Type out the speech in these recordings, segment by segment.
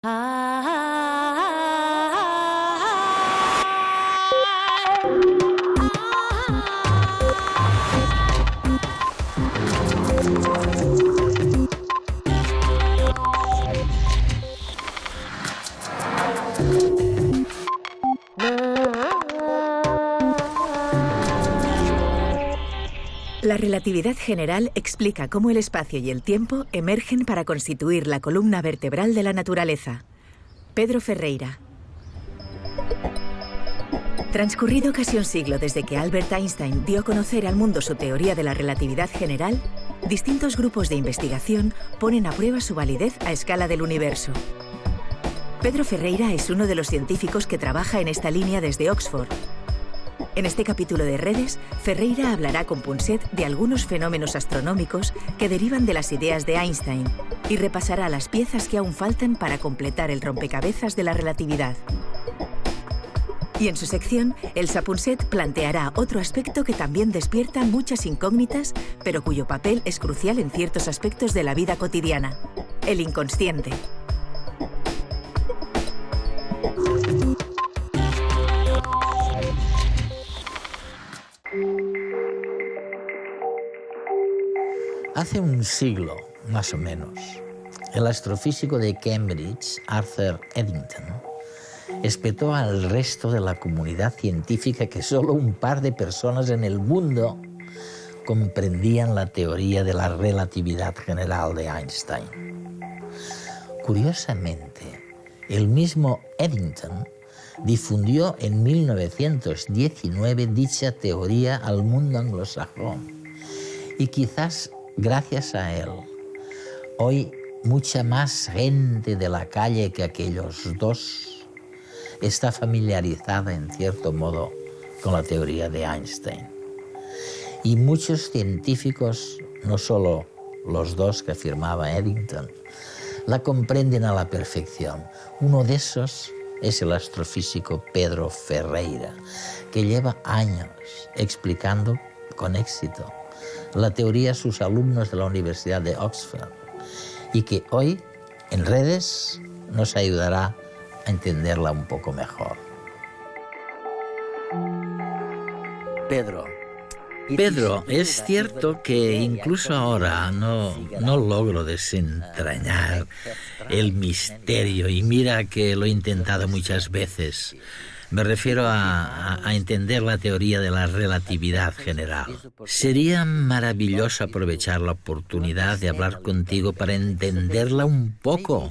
La relatividad general explica cómo el espacio y el tiempo emergen para constituir la columna vertebral de la naturaleza. Pedro Ferreira. Transcurrido casi un siglo desde que Albert Einstein dio a conocer al mundo su teoría de la relatividad general, distintos grupos de investigación ponen a prueba su validez a escala del universo. Pedro Ferreira es uno de los científicos que trabaja en esta línea desde Oxford. En este capítulo de Redes, Ferreira hablará con Punset de algunos fenómenos astronómicos que derivan de las ideas de Einstein y repasará las piezas que aún faltan para completar el rompecabezas de la relatividad. Y en su sección, Elsa Punset planteará otro aspecto que también despierta muchas incógnitas, pero cuyo papel es crucial en ciertos aspectos de la vida cotidiana: el inconsciente. Hace un siglo, más o menos, el astrofísico de Cambridge, Arthur Eddington, espetó al resto de la comunidad científica que solo un par de personas en el mundo comprendían la teoría de la relatividad general de Einstein. Curiosamente, el mismo Eddington difundió en 1919 dicha teoría al mundo anglosajón y quizás gracias a él, hoy mucha más gente de la calle que aquellos dos está familiarizada en cierto modo con la teoría de Einstein. Y muchos científicos, no solo los dos que afirmaba Eddington, la comprenden a la perfección. Uno de esos es el astrofísico Pedro Ferreira, que lleva años explicando con éxito la teoría a sus alumnos de la Universidad de Oxford y que hoy, en Redes, nos ayudará a entenderla un poco mejor. Pedro, Es cierto que incluso ahora no logro desentrañar el misterio, y mira que lo he intentado muchas veces. Me refiero a entender la teoría de la relatividad general. Sería maravilloso aprovechar la oportunidad de hablar contigo para entenderla un poco.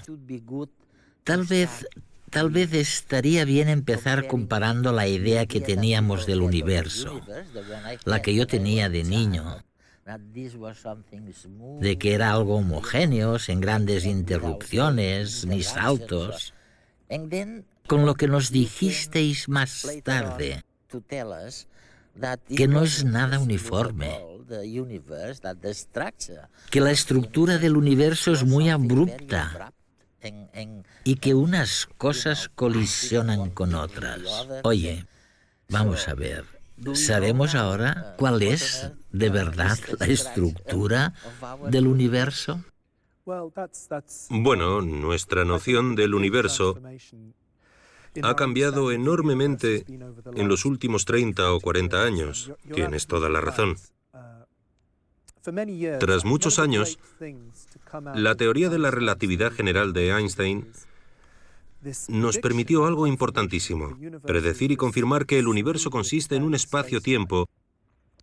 Tal vez estaría bien empezar comparando la idea que teníamos del universo, la que yo tenía de niño, de que era algo homogéneo, sin grandes interrupciones ni saltos, con lo que nos dijisteis más tarde, que no es nada uniforme, que la estructura del universo es muy abrupta y que unas cosas colisionan con otras. Oye, vamos a ver, ¿sabemos ahora cuál es de verdad la estructura del universo? Bueno, nuestra noción del universo ha cambiado enormemente en los últimos 30 o 40 años. Tienes toda la razón. Tras muchos años, la teoría de la relatividad general de Einstein nos permitió algo importantísimo: predecir y confirmar que el universo consiste en un espacio-tiempo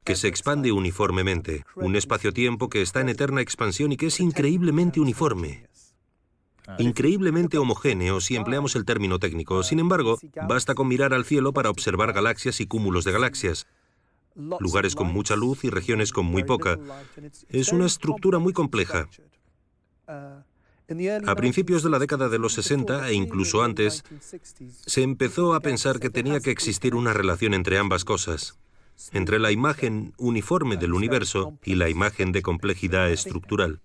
que se expande uniformemente, un espacio-tiempo que está en eterna expansión y que es increíblemente uniforme, increíblemente homogéneo si empleamos el término técnico. Sin embargo, basta con mirar al cielo para observar galaxias y cúmulos de galaxias, lugares con mucha luz y regiones con muy poca. Es una estructura muy compleja. A principios de la década de los 60 e incluso antes, se empezó a pensar que tenía que existir una relación entre ambas cosas, entre la imagen uniforme del universo y la imagen de complejidad estructural.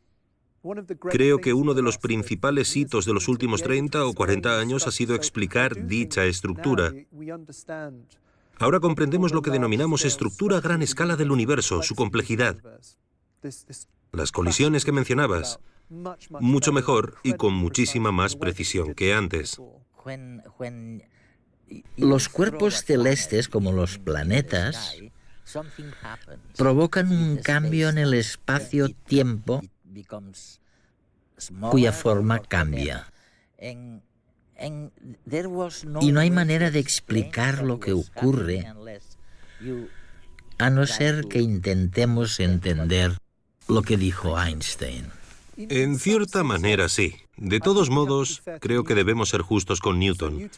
Creo que uno de los principales hitos de los últimos 30 o 40 años ha sido explicar dicha estructura. Ahora comprendemos lo que denominamos estructura a gran escala del universo, su complejidad. Las colisiones que mencionabas, mucho mejor y con muchísima más precisión que antes. Los cuerpos celestes, como los planetas, provocan un cambio en el espacio-tiempo cuya forma cambia. Y no hay manera de explicar lo que ocurre a no ser que intentemos entender lo que dijo Einstein. En cierta manera sí. De todos modos, creo que debemos ser justos con Newton.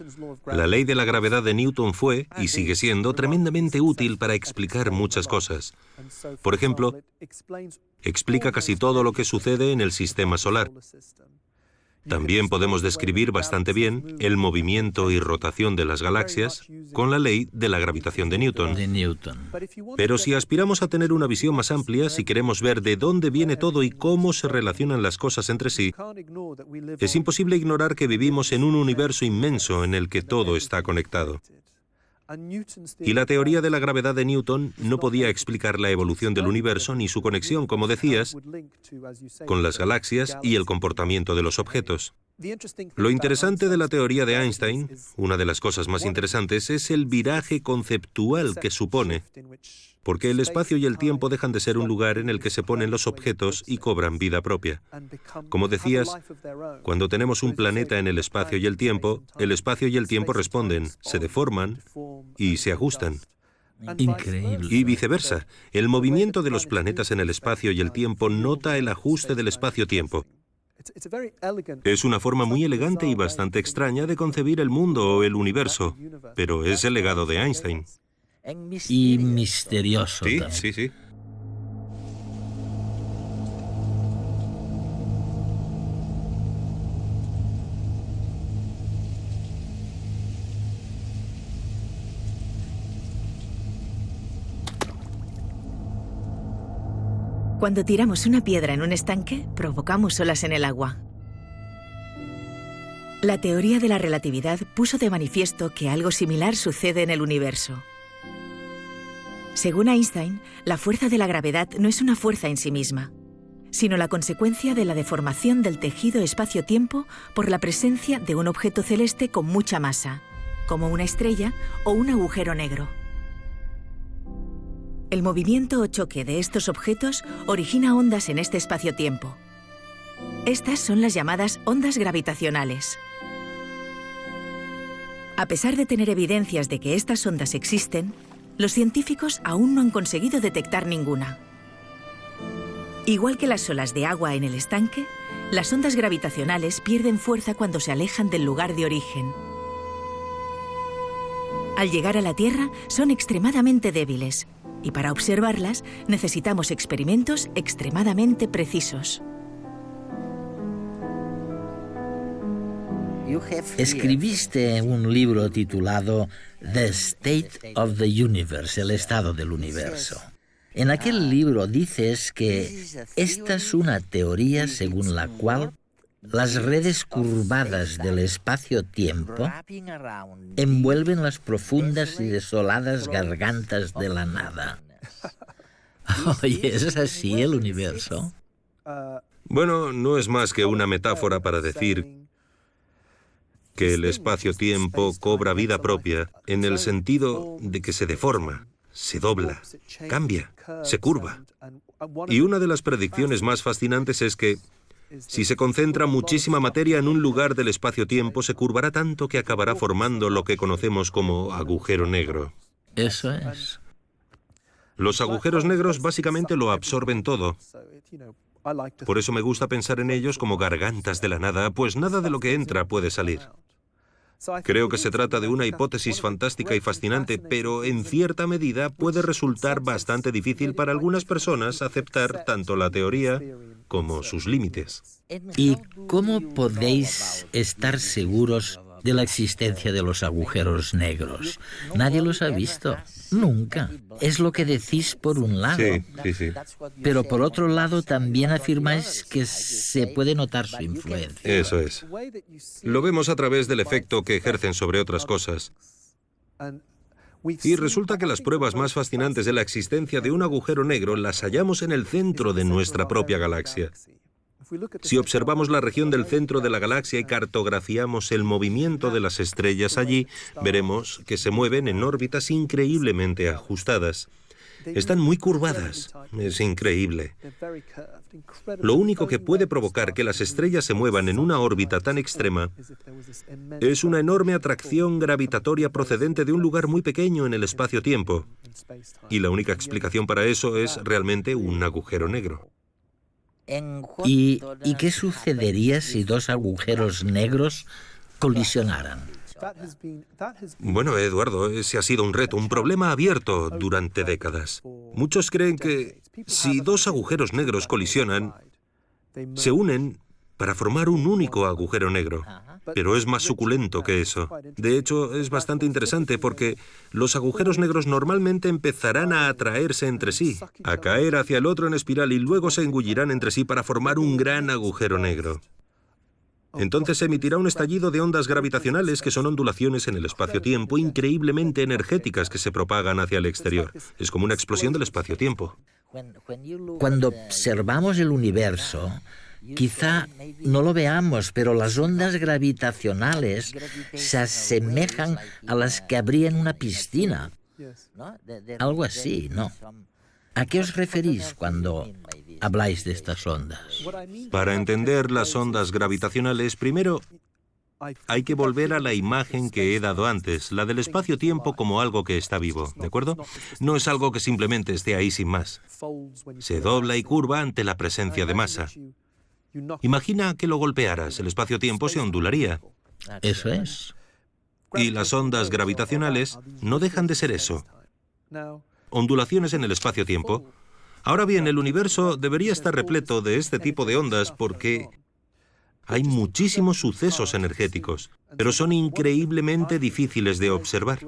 La ley de la gravedad de Newton fue, y sigue siendo, tremendamente útil para explicar muchas cosas. Por ejemplo, explica casi todo lo que sucede en el sistema solar. También podemos describir bastante bien el movimiento y rotación de las galaxias con la ley de la gravitación de Newton. Pero si aspiramos a tener una visión más amplia, si queremos ver de dónde viene todo y cómo se relacionan las cosas entre sí, es imposible ignorar que vivimos en un universo inmenso en el que todo está conectado. Y la teoría de la gravedad de Newton no podía explicar la evolución del universo ni su conexión, como decías, con las galaxias y el comportamiento de los objetos. Lo interesante de la teoría de Einstein, una de las cosas más interesantes, es el viraje conceptual que supone, porque el espacio y el tiempo dejan de ser un lugar en el que se ponen los objetos y cobran vida propia. Como decías, cuando tenemos un planeta en el espacio y el tiempo responden, se deforman y se ajustan. Increíble. Y viceversa, el movimiento de los planetas en el espacio y el tiempo nota el ajuste del espacio-tiempo. Es una forma muy elegante y bastante extraña de concebir el mundo o el universo, pero es el legado de Einstein. Y misterioso también. Sí. Cuando tiramos una piedra en un estanque, provocamos olas en el agua. La teoría de la relatividad puso de manifiesto que algo similar sucede en el universo. Según Einstein, la fuerza de la gravedad no es una fuerza en sí misma, sino la consecuencia de la deformación del tejido espacio-tiempo por la presencia de un objeto celeste con mucha masa, como una estrella o un agujero negro. El movimiento o choque de estos objetos origina ondas en este espacio-tiempo. Estas son las llamadas ondas gravitacionales. A pesar de tener evidencias de que estas ondas existen, los científicos aún no han conseguido detectar ninguna. Igual que las olas de agua en el estanque, las ondas gravitacionales pierden fuerza cuando se alejan del lugar de origen. Al llegar a la Tierra, son extremadamente débiles, y para observarlas necesitamos experimentos extremadamente precisos. Escribiste un libro titulado The State of the Universe, el estado del universo. En aquel libro dices que esta es una teoría según la cual las redes curvadas del espacio-tiempo envuelven las profundas y desoladas gargantas de la nada. Oye, ¿es así el universo? Bueno, no es más que una metáfora para decir que el espacio-tiempo cobra vida propia en el sentido de que se deforma, se dobla, cambia, se curva. Y una de las predicciones más fascinantes es que si se concentra muchísima materia en un lugar del espacio-tiempo, se curvará tanto que acabará formando lo que conocemos como agujero negro. Eso es. Los agujeros negros básicamente lo absorben todo. Por eso me gusta pensar en ellos como gargantas de la nada, pues nada de lo que entra puede salir. Creo que se trata de una hipótesis fantástica y fascinante, pero en cierta medida puede resultar bastante difícil para algunas personas aceptar tanto la teoría como sus límites. ¿Y cómo podéis estar seguros de la existencia de los agujeros negros? Nadie los ha visto, nunca. Es lo que decís por un lado. Sí. Pero por otro lado también afirmáis que se puede notar su influencia. Eso es. Lo vemos a través del efecto que ejercen sobre otras cosas. Y resulta que las pruebas más fascinantes de la existencia de un agujero negro las hallamos en el centro de nuestra propia galaxia. Si observamos la región del centro de la galaxia y cartografiamos el movimiento de las estrellas allí, veremos que se mueven en órbitas increíblemente ajustadas. Están muy curvadas. Es increíble. Lo único que puede provocar que las estrellas se muevan en una órbita tan extrema es una enorme atracción gravitatoria procedente de un lugar muy pequeño en el espacio-tiempo. Y la única explicación para eso es realmente un agujero negro. ¿Y qué sucedería si dos agujeros negros colisionaran? Bueno, Eduardo, ese ha sido un reto, un problema abierto durante décadas. Muchos creen que si dos agujeros negros colisionan, se unen para formar un único agujero negro. Pero es más suculento que eso. De hecho, es bastante interesante porque los agujeros negros normalmente empezarán a atraerse entre sí, a caer hacia el otro en espiral y luego se engullirán entre sí para formar un gran agujero negro. Entonces se emitirá un estallido de ondas gravitacionales que son ondulaciones en el espacio-tiempo increíblemente energéticas que se propagan hacia el exterior. Es como una explosión del espacio-tiempo. Cuando observamos el universo, quizá no lo veamos, pero las ondas gravitacionales se asemejan a las que habría en una piscina. Algo así, ¿no? ¿A qué os referís cuando habláis de estas ondas? Para entender las ondas gravitacionales, primero hay que volver a la imagen que he dado antes, la del espacio-tiempo como algo que está vivo, ¿de acuerdo? No es algo que simplemente esté ahí sin más. Se dobla y curva ante la presencia de masa. Imagina que lo golpearas, el espacio-tiempo se ondularía. Eso es. Y las ondas gravitacionales no dejan de ser eso. Ondulaciones en el espacio-tiempo. Ahora bien, el universo debería estar repleto de este tipo de ondas porque hay muchísimos sucesos energéticos, pero son increíblemente difíciles de observar.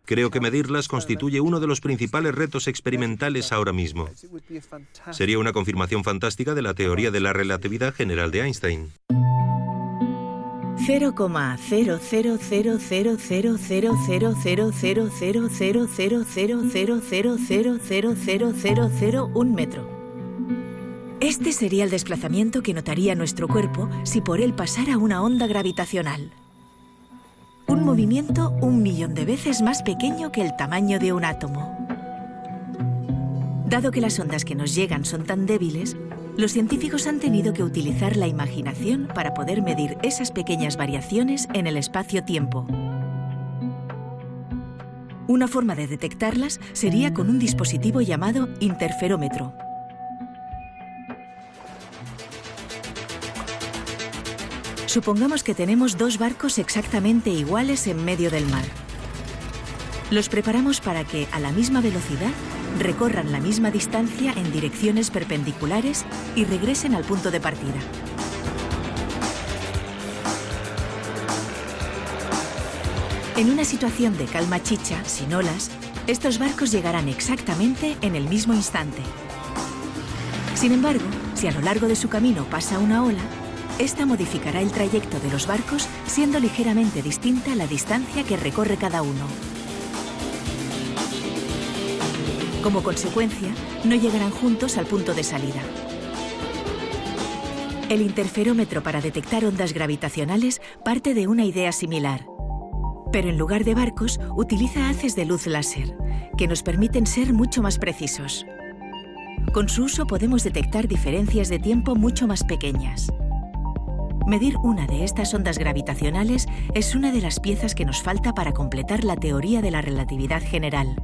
Creo que medirlas constituye uno de los principales retos experimentales ahora mismo. Sería una confirmación fantástica de la teoría de la relatividad general de Einstein. 0,00000000000000001 metro. Este sería el desplazamiento que notaría nuestro cuerpo si por él pasara una onda gravitacional. Un movimiento 1.000.000 de veces más pequeño que el tamaño de un átomo. Dado que las ondas que nos llegan son tan débiles, los científicos han tenido que utilizar la imaginación para poder medir esas pequeñas variaciones en el espacio-tiempo. Una forma de detectarlas sería con un dispositivo llamado interferómetro. Supongamos que tenemos dos barcos exactamente iguales en medio del mar. Los preparamos para que, a la misma velocidad, recorran la misma distancia en direcciones perpendiculares y regresen al punto de partida. En una situación de calma chicha, sin olas, estos barcos llegarán exactamente en el mismo instante. Sin embargo, si a lo largo de su camino pasa una ola, esta modificará el trayecto de los barcos, siendo ligeramente distinta la distancia que recorre cada uno. Como consecuencia, no llegarán juntos al punto de salida. El interferómetro para detectar ondas gravitacionales parte de una idea similar. Pero en lugar de barcos, utiliza haces de luz láser, que nos permiten ser mucho más precisos. Con su uso podemos detectar diferencias de tiempo mucho más pequeñas. Medir una de estas ondas gravitacionales es una de las piezas que nos falta para completar la teoría de la relatividad general.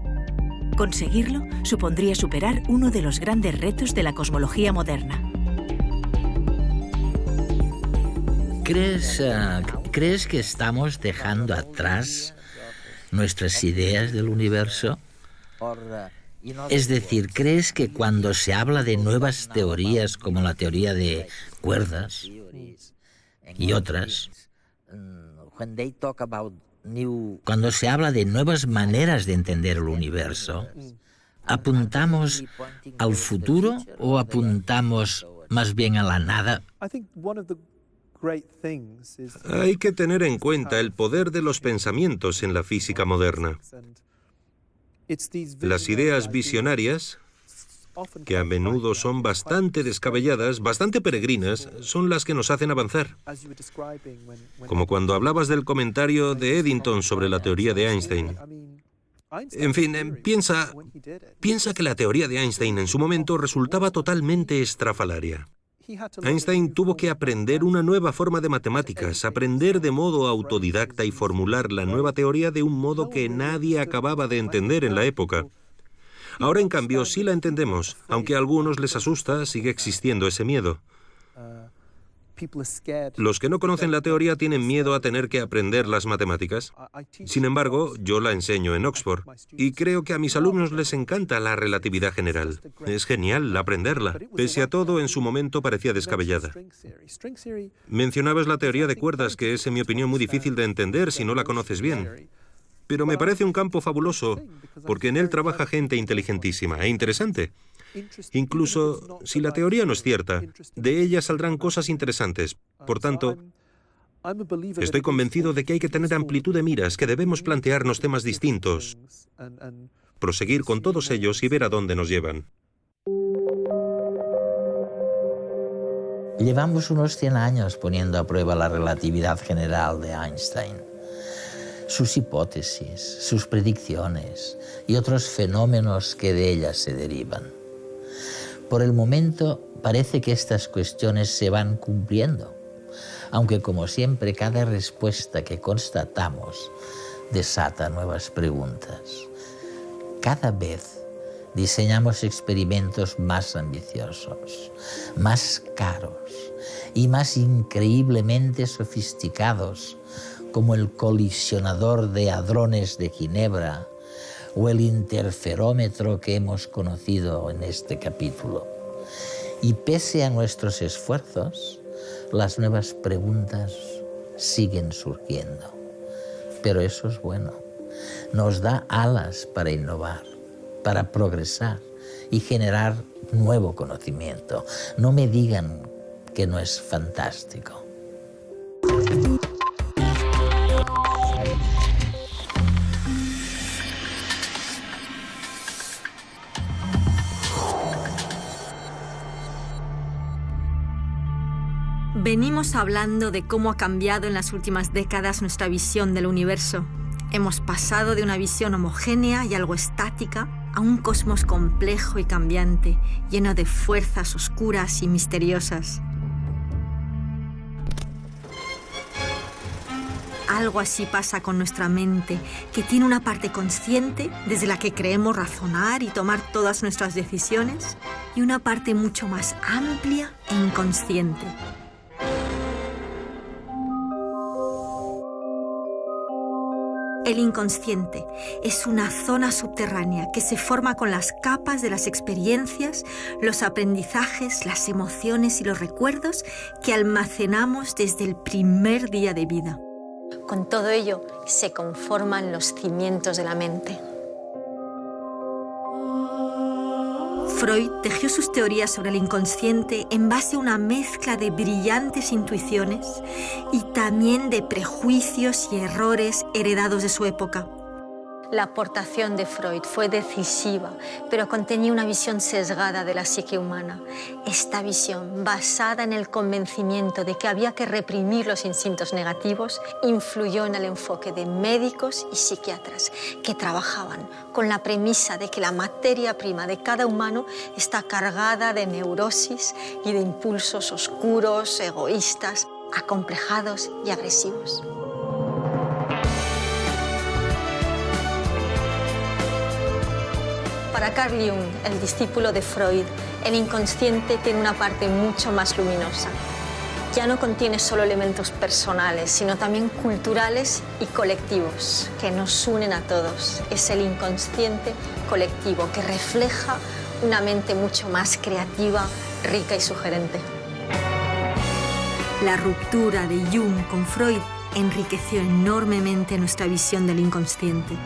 Conseguirlo supondría superar uno de los grandes retos de la cosmología moderna. ¿Crees que estamos dejando atrás nuestras ideas del universo? Es decir, ¿crees que cuando se habla de nuevas teorías como la teoría de cuerdas y otras, cuando se habla de nuevas maneras de entender el universo, ¿apuntamos al futuro o apuntamos más bien a la nada? Hay que tener en cuenta el poder de los pensamientos en la física moderna. Las ideas visionarias que a menudo son bastante descabelladas, bastante peregrinas, son las que nos hacen avanzar. Como cuando hablabas del comentario de Eddington sobre la teoría de Einstein. En fin, piensa que la teoría de Einstein en su momento resultaba totalmente estrafalaria. Einstein tuvo que aprender una nueva forma de matemáticas, aprender de modo autodidacta y formular la nueva teoría de un modo que nadie acababa de entender en la época. Ahora, en cambio, sí la entendemos, aunque a algunos les asusta, sigue existiendo ese miedo. Los que no conocen la teoría tienen miedo a tener que aprender las matemáticas. Sin embargo, yo la enseño en Oxford y creo que a mis alumnos les encanta la relatividad general. Es genial aprenderla. Pese a todo, en su momento parecía descabellada. Mencionabas la teoría de cuerdas, que es, en mi opinión, muy difícil de entender si no la conoces bien. Pero me parece un campo fabuloso, porque en él trabaja gente inteligentísima e interesante. Incluso si la teoría no es cierta, de ella saldrán cosas interesantes. Por tanto, estoy convencido de que hay que tener amplitud de miras, que debemos plantearnos temas distintos, proseguir con todos ellos y ver a dónde nos llevan. Llevamos unos 100 años poniendo a prueba la relatividad general de Einstein. Sus hipótesis, sus predicciones y otros fenómenos que de ellas se derivan. Por el momento parece que estas cuestiones se van cumpliendo, aunque como siempre cada respuesta que constatamos desata nuevas preguntas. Cada vez diseñamos experimentos más ambiciosos, más caros y más increíblemente sofisticados, como el colisionador de hadrones de Ginebra o el interferómetro que hemos conocido en este capítulo. Y pese a nuestros esfuerzos, las nuevas preguntas siguen surgiendo. Pero eso es bueno. Nos da alas para innovar, para progresar y generar nuevo conocimiento. No me digan que no es fantástico. Venimos hablando de cómo ha cambiado en las últimas décadas nuestra visión del universo. Hemos pasado de una visión homogénea y algo estática a un cosmos complejo y cambiante, lleno de fuerzas oscuras y misteriosas. Algo así pasa con nuestra mente, que tiene una parte consciente desde la que creemos razonar y tomar todas nuestras decisiones, y una parte mucho más amplia e inconsciente. El inconsciente es una zona subterránea que se forma con las capas de las experiencias, los aprendizajes, las emociones y los recuerdos que almacenamos desde el primer día de vida. Con todo ello se conforman los cimientos de la mente. Freud tejió sus teorías sobre el inconsciente en base a una mezcla de brillantes intuiciones y también de prejuicios y errores heredados de su época. La aportación de Freud fue decisiva, pero contenía una visión sesgada de la psique humana. Esta visión, basada en el convencimiento de que había que reprimir los instintos negativos, influyó en el enfoque de médicos y psiquiatras que trabajaban con la premisa de que la materia prima de cada humano está cargada de neurosis y de impulsos oscuros, egoístas, acomplejados y agresivos. Para Carl Jung, el discípulo de Freud, el inconsciente tiene una parte mucho más luminosa. Ya no contiene solo elementos personales, sino también culturales y colectivos que nos unen a todos. Es el inconsciente colectivo que refleja una mente mucho más creativa, rica y sugerente. La ruptura de Jung con Freud enriqueció enormemente nuestra visión del inconsciente.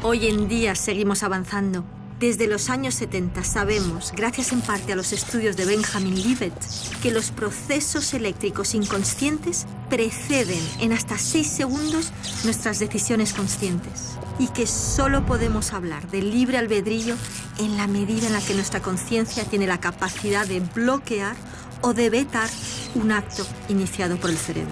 Hoy en día seguimos avanzando, Desde los años 70 sabemos, gracias en parte a los estudios de Benjamin Libet, que los procesos eléctricos inconscientes preceden en hasta 6 segundos nuestras decisiones conscientes y que solo podemos hablar de libre albedrío en la medida en la que nuestra conciencia tiene la capacidad de bloquear o de vetar un acto iniciado por el cerebro.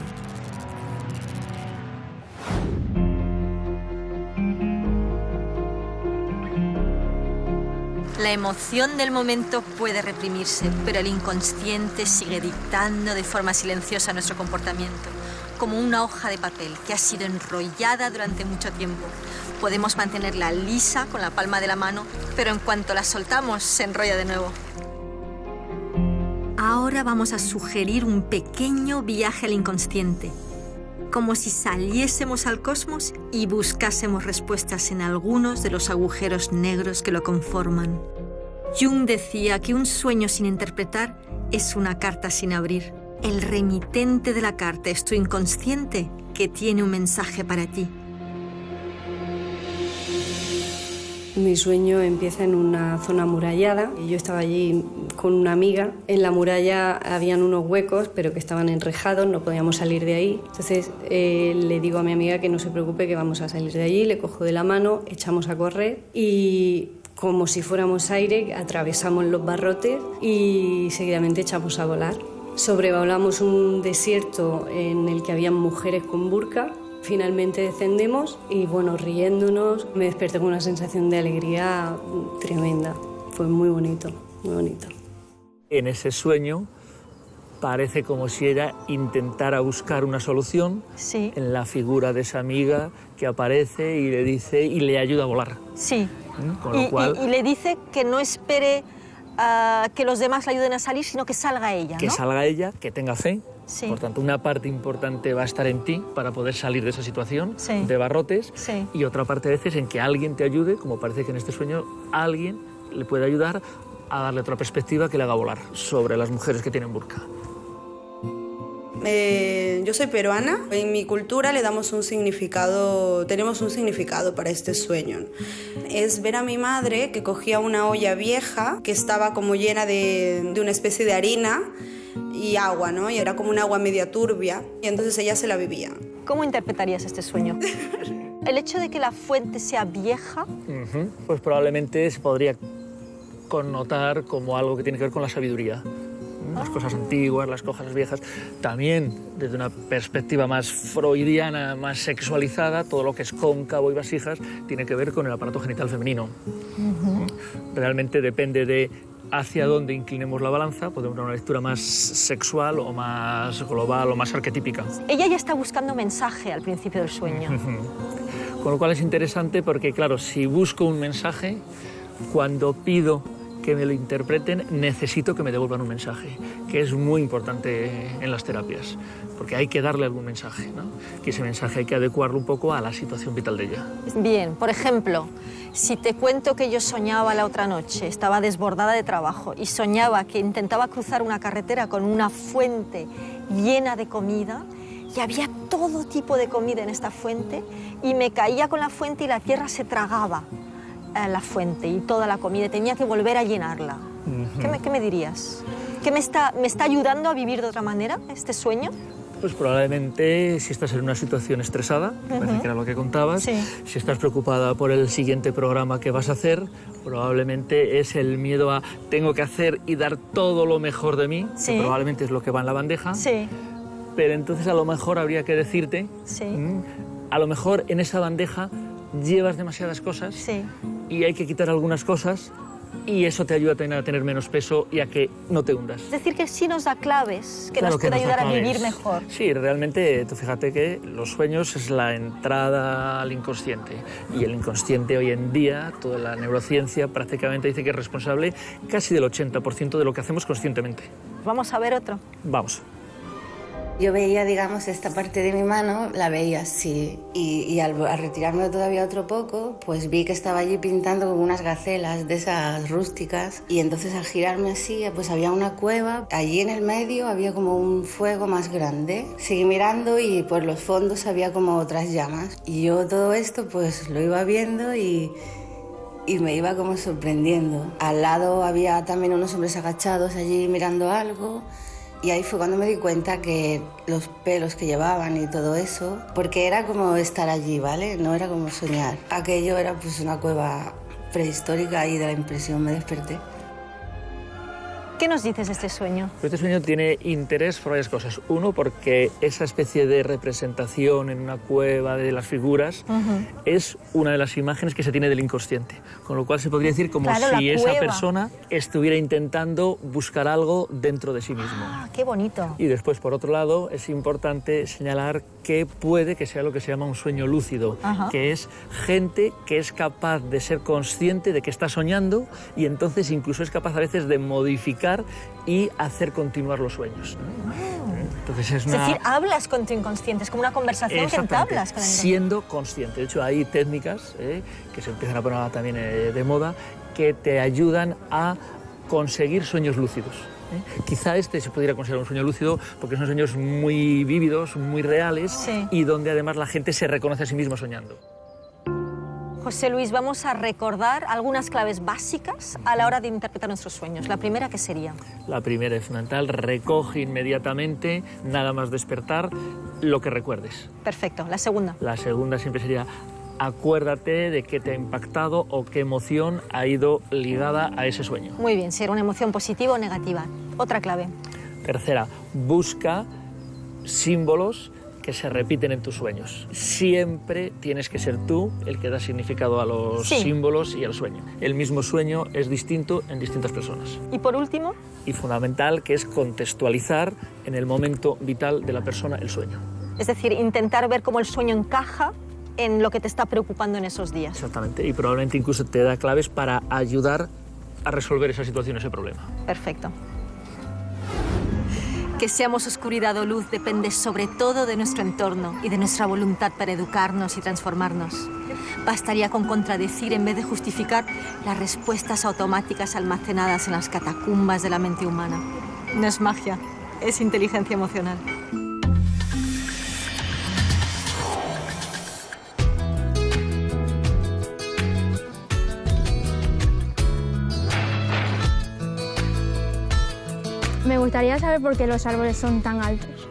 La emoción del momento puede reprimirse, pero el inconsciente sigue dictando de forma silenciosa nuestro comportamiento, como una hoja de papel que ha sido enrollada durante mucho tiempo. Podemos mantenerla lisa con la palma de la mano, pero en cuanto la soltamos, se enrolla de nuevo. Ahora vamos a sugerir un pequeño viaje al inconsciente, como si saliésemos al cosmos y buscásemos respuestas en algunos de los agujeros negros que lo conforman. Jung decía que un sueño sin interpretar es una carta sin abrir. El remitente de la carta es tu inconsciente, que tiene un mensaje para ti. Mi sueño empieza en una zona amurallada y yo estaba allí con una amiga. En la muralla habían unos huecos, pero que estaban enrejados, no podíamos salir de ahí. Entonces le digo a mi amiga que no se preocupe, que vamos a salir de allí, le cojo de la mano, echamos a correr y como si fuéramos aire, atravesamos los barrotes y seguidamente echamos a volar. Sobrevolamos un desierto en el que había mujeres con burka. Finalmente descendemos y, bueno, riéndonos, me desperté con una sensación de alegría tremenda. Fue muy bonito, muy bonito. En ese sueño parece como si ella intentara buscar una solución en la figura de esa amiga que aparece y le dice y le ayuda a volar. Sí. Con lo cual, y le dice que no espere que los demás le ayuden a salir, sino que salga ella, ¿no? Que salga ella, que tenga fe. Sí. Por tanto, una parte importante va a estar en ti para poder salir de esa situación de barrotes y otra parte a veces en que alguien te ayude, como parece que en este sueño alguien le puede ayudar a darle otra perspectiva que le haga volar sobre las mujeres que tienen burka. Yo soy peruana. En mi cultura le damos un significado, tenemos un significado para este sueño. Es ver a mi madre que cogía una olla vieja que estaba como llena de una especie de harina y agua, ¿no? Y era como un agua media turbia y entonces ella se la bebía. ¿Cómo interpretarías este sueño? El hecho de que la fuente sea vieja... Pues probablemente se podría connotar como algo que tiene que ver con la sabiduría. Las cosas antiguas, las cosas viejas. También, desde una perspectiva más freudiana, más sexualizada, todo lo que es cóncavo y vasijas tiene que ver con el aparato genital femenino. Realmente depende de hacia dónde inclinemos la balanza, podemos dar una lectura más sexual o más global o más arquetípica. Ella ya está buscando mensaje al principio del sueño. Con lo cual es interesante porque, claro, si busco un mensaje, cuando pido que me lo interpreten, necesito que me devuelvan un mensaje, que es muy importante en las terapias, porque hay que darle algún mensaje, ¿no? Que ese mensaje hay que adecuarlo un poco a la situación vital de ella. Bien, por ejemplo, si te cuento que yo soñaba la otra noche, estaba desbordada de trabajo y soñaba que intentaba cruzar una carretera con una fuente llena de comida y había todo tipo de comida en esta fuente y me caía con la fuente y la tierra se tragaba la fuente y toda la comida, tenía que volver a llenarla. ¿Qué me dirías? ¿Qué me está ayudando a vivir de otra manera este sueño? Pues probablemente si estás en una situación estresada, parece que era lo que contabas, si estás preocupada por el siguiente programa que vas a hacer, probablemente es el miedo a tengo que hacer y dar todo lo mejor de mí, que probablemente es lo que va en la bandeja, pero entonces a lo mejor habría que decirte, a lo mejor en esa bandeja llevas demasiadas cosas y hay que quitar algunas cosas y eso te ayuda a tener menos peso y a que no te hundas. Es decir, que sí nos da claves, que nos puede ayudar a vivir mejor. Sí, realmente, tú fíjate que los sueños es la entrada al inconsciente y el inconsciente hoy en día, toda la neurociencia prácticamente dice que es responsable casi del 80% de lo que hacemos conscientemente. Vamos a ver otro. Vamos. Yo veía, digamos, esta parte de mi mano, la veía así, y al retirarme todavía otro poco, pues vi que estaba allí pintando como unas gacelas de esas rústicas, y entonces al girarme así, pues había una cueva, allí en el medio había como un fuego más grande. Seguí mirando y por los fondos había como otras llamas, y yo todo esto pues lo iba viendo y y me iba como sorprendiendo. Al lado había también unos hombres agachados allí mirando algo. Y ahí fue cuando me di cuenta que los pelos que llevaban y todo eso, porque era como estar allí, ¿vale? No era como soñar. Aquello era pues una cueva prehistórica y de la impresión me desperté. ¿Qué nos dices de este sueño? Este sueño tiene interés por varias cosas. Uno, porque esa especie de representación en una cueva de las figuras es una de las imágenes que se tiene del inconsciente. Con lo cual se podría decir como si esa persona estuviera intentando buscar algo dentro de sí mismo. ¡Ah, qué bonito! Y después, por otro lado, es importante señalar que puede que sea lo que se llama un sueño lúcido, que es gente que es capaz de ser consciente de que está soñando y entonces incluso es capaz a veces de modificar y hacer continuar los sueños. Entonces es decir, hablas con tu inconsciente, es como una conversación que entablas con el inconsciente. Siendo consciente. De hecho, hay técnicas que se empiezan a poner también de moda que te ayudan a conseguir sueños lúcidos. Quizá este se pudiera considerar un sueño lúcido porque son sueños muy vívidos, muy reales y donde además la gente se reconoce a sí mismo soñando. José Luis, vamos a recordar algunas claves básicas a la hora de interpretar nuestros sueños. La primera, ¿qué sería? La primera es fundamental, recoge inmediatamente, nada más despertar, lo que recuerdes. Perfecto. La segunda. La segunda siempre sería, acuérdate de qué te ha impactado o qué emoción ha ido ligada a ese sueño. Muy bien, si era una emoción positiva o negativa. Otra clave. Tercera, busca símbolos que se repiten en tus sueños. Siempre tienes que ser tú el que da significado a los símbolos y al sueño. El mismo sueño es distinto en distintas personas. Y por último... Y fundamental, que es contextualizar en el momento vital de la persona el sueño. Es decir, intentar ver cómo el sueño encaja en lo que te está preocupando en esos días. Exactamente, y probablemente incluso te da claves para ayudar a resolver esa situación, ese problema. Perfecto. Que seamos oscuridad o luz depende sobre todo de nuestro entorno y de nuestra voluntad para educarnos y transformarnos. Bastaría con contradecir en vez de justificar las respuestas automáticas almacenadas en las catacumbas de la mente humana. No es magia, es inteligencia emocional. Me gustaría saber por qué los árboles son tan altos.